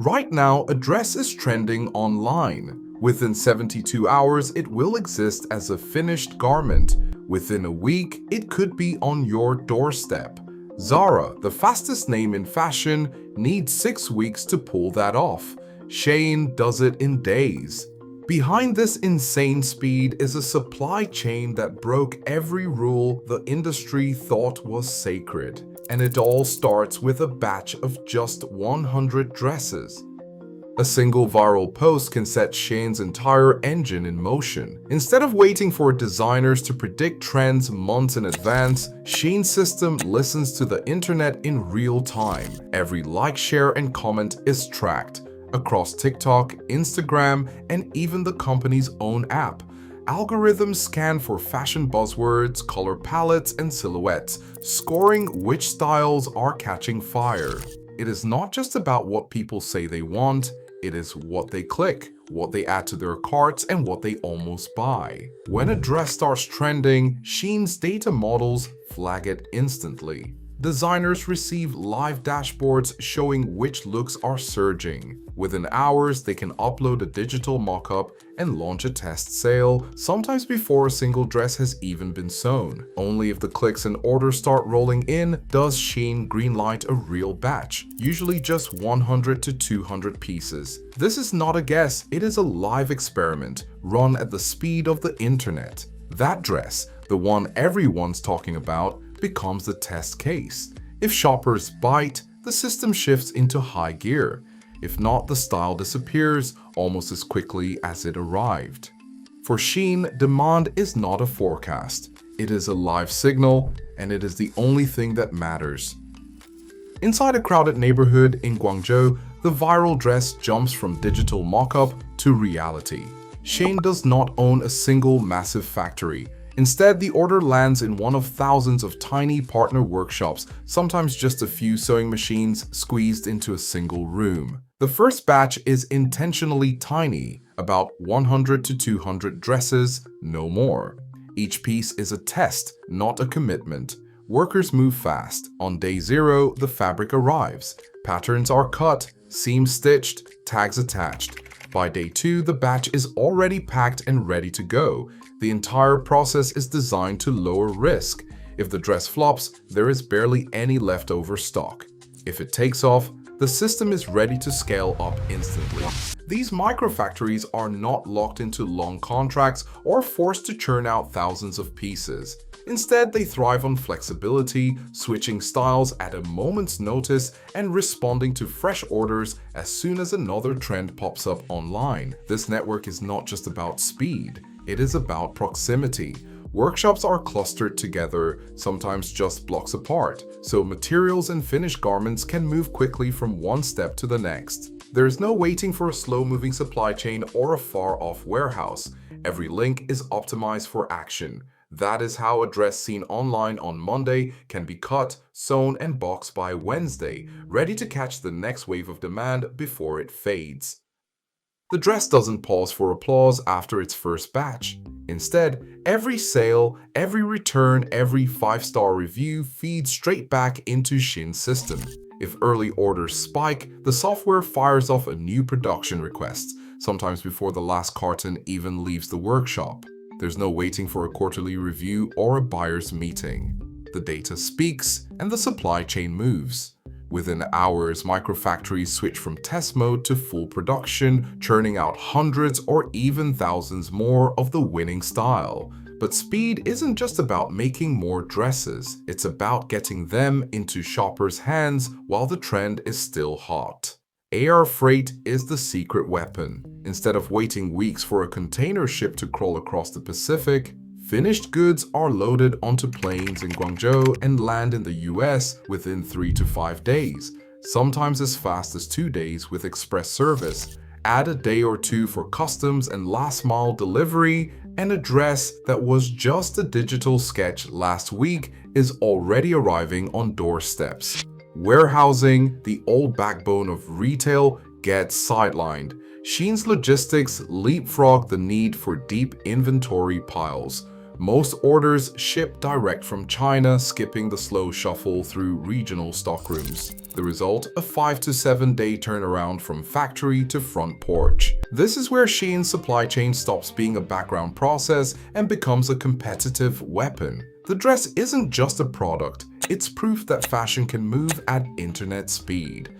Right now, a dress is trending online. Within 72 hours, it will exist as a finished garment. Within a week, it could be on your doorstep. Zara, the fastest name in fashion, needs 6 weeks to pull that off. Shein does it in days. Behind this insane speed is a supply chain that broke every rule the industry thought was sacred. And it all starts with a batch of just 100 dresses. A single viral post can set Shein's entire engine in motion. Instead of waiting for designers to predict trends months in advance, Shein's system listens to the internet in real time. Every like, share, and comment is tracked across TikTok, Instagram, and even the company's own app. Algorithms scan for fashion buzzwords, color palettes, and silhouettes, scoring which styles are catching fire. It is not just about what people say they want, it is what they click, what they add to their carts, and what they almost buy. When a dress starts trending, Shein's data models flag it instantly. Designers receive live dashboards showing which looks are surging. Within hours, they can upload a digital mock-up and launch a test sale, sometimes before a single dress has even been sewn. Only if the clicks and orders start rolling in does Shein greenlight a real batch, usually just 100 to 200 pieces. This is not a guess, it is a live experiment, run at the speed of the internet. That dress, the one everyone's talking about, becomes the test case. If shoppers bite, the system shifts into high gear. If not, the style disappears almost as quickly as it arrived. For Shein, demand is not a forecast. It is a live signal, and it is the only thing that matters. Inside a crowded neighborhood in Guangzhou, the viral dress jumps from digital mock-up to reality. Shein does not own a single massive factory. Instead, the order lands in one of thousands of tiny partner workshops, sometimes just a few sewing machines squeezed into a single room. The first batch is intentionally tiny, about 100 to 200 dresses, no more. Each piece is a test, not a commitment. Workers move fast. On day 0, the fabric arrives. Patterns are cut, seams stitched, tags attached. By day 2, the batch is already packed and ready to go. The entire process is designed to lower risk. If the dress flops, there is barely any leftover stock. If it takes off, the system is ready to scale up instantly. These microfactories are not locked into long contracts or forced to churn out thousands of pieces. Instead, they thrive on flexibility, switching styles at a moment's notice and responding to fresh orders as soon as another trend pops up online. This network is not just about speed, it is about proximity. Workshops are clustered together, sometimes just blocks apart, so materials and finished garments can move quickly from one step to the next. There is no waiting for a slow-moving supply chain or a far-off warehouse. Every link is optimized for action. That is how a dress seen online on Monday can be cut, sewn, and boxed by Wednesday, ready to catch the next wave of demand before it fades. The dress doesn't pause for applause after its first batch. Instead, every sale, every return, every 5-star review feeds straight back into Shein's system. If early orders spike, the software fires off a new production request, sometimes before the last carton even leaves the workshop. There's no waiting for a quarterly review or a buyer's meeting. The data speaks, and the supply chain moves. Within hours, microfactories switch from test mode to full production, churning out hundreds or even thousands more of the winning style. But speed isn't just about making more dresses, it's about getting them into shoppers' hands while the trend is still hot. AR freight is the secret weapon. Instead of waiting weeks for a container ship to crawl across the Pacific, finished goods are loaded onto planes in Guangzhou and land in the US within 3 to 5 days, sometimes as fast as 2 days with express service. Add a day or two for customs and last-mile delivery, and a dress that was just a digital sketch last week is already arriving on doorsteps. Warehousing, the old backbone of retail, gets sidelined. Shein's logistics leapfrog the need for deep inventory piles. Most orders ship direct from China, skipping the slow shuffle through regional stockrooms. The result, a 5 to 7 day turnaround from factory to front porch. This is where Shein's supply chain stops being a background process and becomes a competitive weapon. The dress isn't just a product, it's proof that fashion can move at internet speed.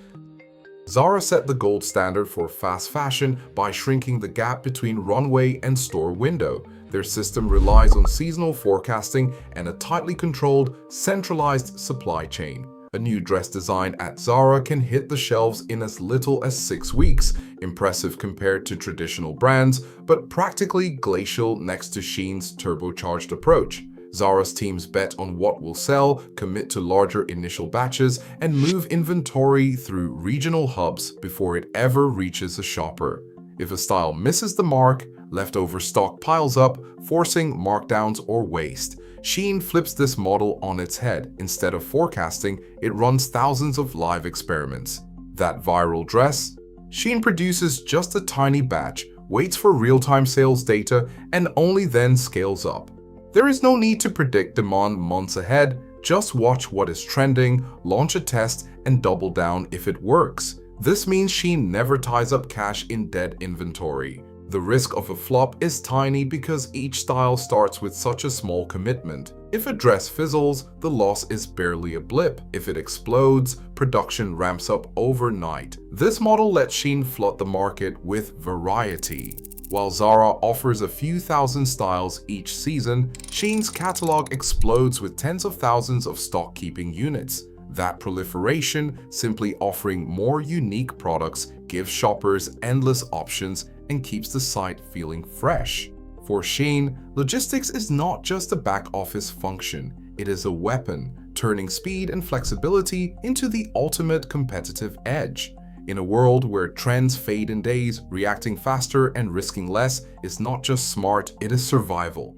Zara set the gold standard for fast fashion by shrinking the gap between runway and store window. Their system relies on seasonal forecasting and a tightly controlled, centralized supply chain. A new dress design at Zara can hit the shelves in as little as 6 weeks, impressive compared to traditional brands, but practically glacial next to Shein's turbocharged approach. Zara's teams bet on what will sell, commit to larger initial batches, and move inventory through regional hubs before it ever reaches a shopper. If a style misses the mark, leftover stock piles up, forcing markdowns or waste. Shein flips this model on its head. Instead of forecasting, it runs thousands of live experiments. That viral dress? Shein produces just a tiny batch, waits for real-time sales data, and only then scales up. There is no need to predict demand months ahead, just watch what is trending, launch a test, and double down if it works. This means Shein never ties up cash in dead inventory. The risk of a flop is tiny because each style starts with such a small commitment. If a dress fizzles, the loss is barely a blip. If it explodes, production ramps up overnight. This model lets Shein flood the market with variety. While Zara offers a few thousand styles each season, Shein's catalog explodes with tens of thousands of stock-keeping units. That proliferation, simply offering more unique products, gives shoppers endless options and keeps the site feeling fresh. For Shein, logistics is not just a back-office function, it is a weapon, turning speed and flexibility into the ultimate competitive edge. In a world where trends fade in days, reacting faster and risking less is not just smart, it is survival.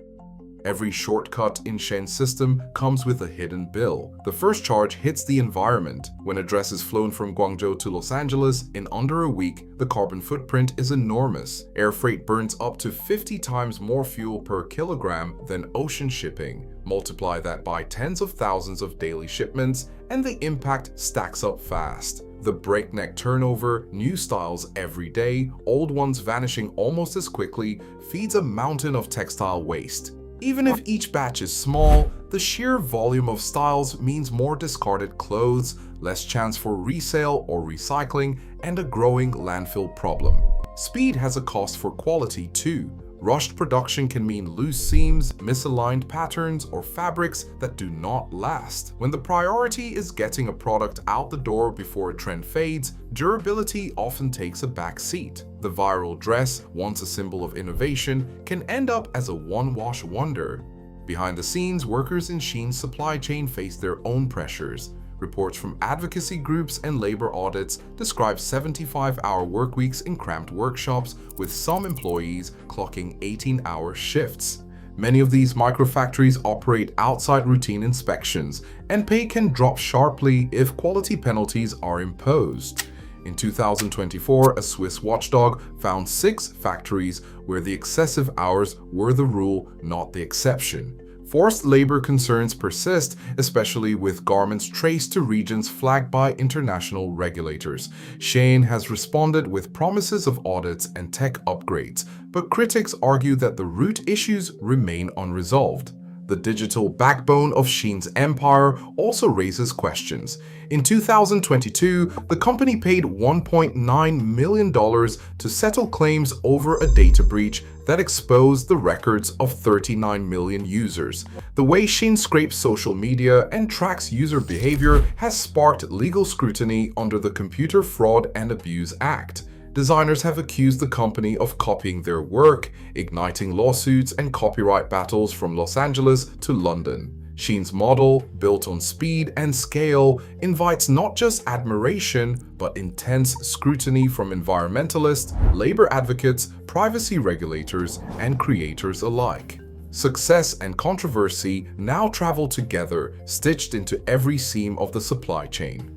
Every shortcut in Shein's system comes with a hidden bill. The first charge hits the environment. When a dress is flown from Guangzhou to Los Angeles in under a week, the carbon footprint is enormous. Air freight burns up to 50 times more fuel per kilogram than ocean shipping. Multiply that by tens of thousands of daily shipments, and the impact stacks up fast. The breakneck turnover, new styles every day, old ones vanishing almost as quickly, feeds a mountain of textile waste. Even if each batch is small, the sheer volume of styles means more discarded clothes, less chance for resale or recycling, and a growing landfill problem. Speed has a cost for quality too. Rushed production can mean loose seams, misaligned patterns, or fabrics that do not last. When the priority is getting a product out the door before a trend fades, durability often takes a back seat. The viral dress, once a symbol of innovation, can end up as a one-wash wonder. Behind the scenes, workers in Shein's supply chain face their own pressures. Reports from advocacy groups and labor audits describe 75-hour workweeks in cramped workshops, with some employees clocking 18-hour shifts. Many of these microfactories operate outside routine inspections, and pay can drop sharply if quality penalties are imposed. In 2024, a Swiss watchdog found 6 factories where the excessive hours were the rule, not the exception. Forced labor concerns persist, especially with garments traced to regions flagged by international regulators. Shein has responded with promises of audits and tech upgrades, but critics argue that the root issues remain unresolved. The digital backbone of Shein's empire also raises questions. In 2022, the company paid $1.9 million to settle claims over a data breach that exposed the records of 39 million users. The way Shein scrapes social media and tracks user behavior has sparked legal scrutiny under the Computer Fraud and Abuse Act. Designers have accused the company of copying their work, igniting lawsuits and copyright battles from Los Angeles to London. Shein's model, built on speed and scale, invites not just admiration, but intense scrutiny from environmentalists, labor advocates, privacy regulators, and creators alike. Success and controversy now travel together, stitched into every seam of the supply chain.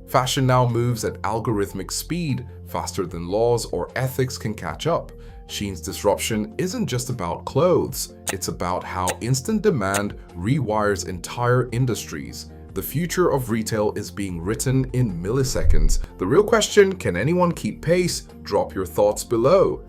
Fashion now moves at algorithmic speed, faster than laws or ethics can catch up. Shein's disruption isn't just about clothes, it's about how instant demand rewires entire industries. The future of retail is being written in milliseconds. The real question, can anyone keep pace? Drop your thoughts below.